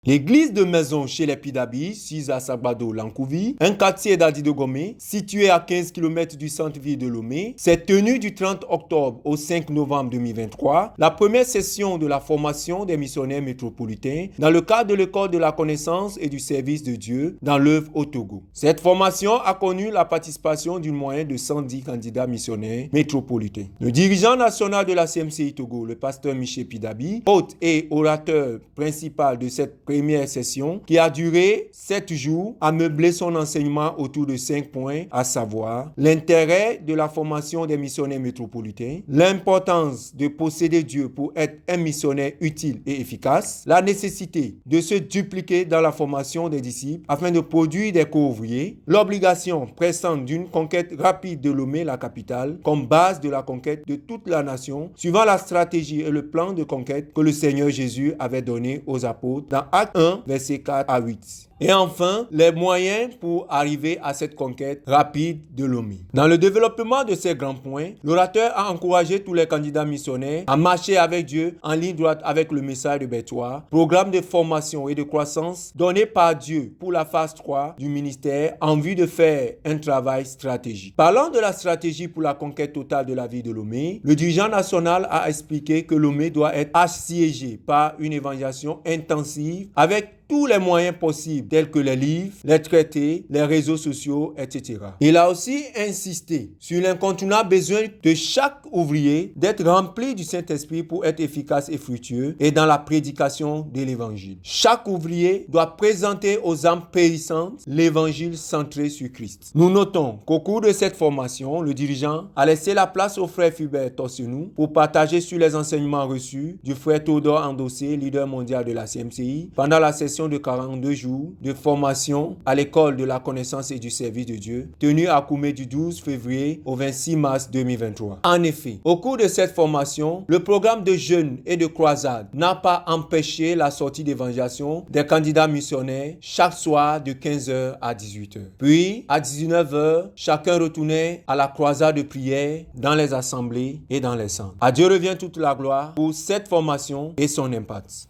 L'église de Maison chez les Pidabi, 6 à Sagbado, Lankouvi, un quartier d'Adi de Gomé, situé à 15 km du centre-ville de Lomé, s'est tenue du 30 octobre au 5 novembre 2023 la première session de la formation des missionnaires métropolitains dans le cadre de l'école de la connaissance et du service de Dieu dans l'œuvre au Togo. Cette formation a connu la participation d'une moyenne de 110 candidats missionnaires métropolitains. Le dirigeant national de la CMCI Togo, le pasteur Michel Pidabi, hôte et orateur principal de cette première session qui a duré 7 jours, a meublé son enseignement autour de 5 points, à savoir l'intérêt de la formation des missionnaires métropolitains, l'importance de posséder Dieu pour être un missionnaire utile et efficace, la nécessité de se dupliquer dans la formation des disciples afin de produire des co-ouvriers, l'obligation pressante d'une conquête rapide de Lomé, la capitale, comme base de la conquête de toute la nation, suivant la stratégie et le plan de conquête que le Seigneur Jésus avait donné aux apôtres dans Acte 1, versets 4 à 8. Et enfin, les moyens pour arriver à cette conquête rapide de Lomé. Dans le développement de ces grands points, l'orateur a encouragé tous les candidats missionnaires à marcher avec Dieu en ligne droite avec le message de Bétoir, programme de formation et de croissance donné par Dieu pour la phase 3 du ministère en vue de faire un travail stratégique. Parlant de la stratégie pour la conquête totale de la ville de Lomé, le dirigeant national a expliqué que Lomé doit être assiégé par une évangélisation intensive avec tous les moyens possibles, tels que les livres, les traités, les réseaux sociaux, etc. Il a aussi insisté sur l'incontournable besoin de chaque ouvrier d'être rempli du Saint-Esprit pour être efficace et fructueux et dans la prédication de l'Évangile. Chaque ouvrier doit présenter aux âmes périssantes l'Évangile centré sur Christ. Nous notons qu'au cours de cette formation, le dirigeant a laissé la place au frère Fulbert Torsenou pour partager sur les enseignements reçus du frère Théodore Endossé, leader mondial de la CMCI, pendant la session de 42 jours de formation à l'école de la connaissance et du service de Dieu, tenue à Koumé du 12 février au 26 mars 2023. En effet, au cours de cette formation, le programme de jeûne et de croisade n'a pas empêché la sortie d'évangélisation des candidats missionnaires chaque soir de 15h à 18h. Puis, à 19h, chacun retournait à la croisade de prière dans les assemblées et dans les centres. À Dieu revient toute la gloire pour cette formation et son impact.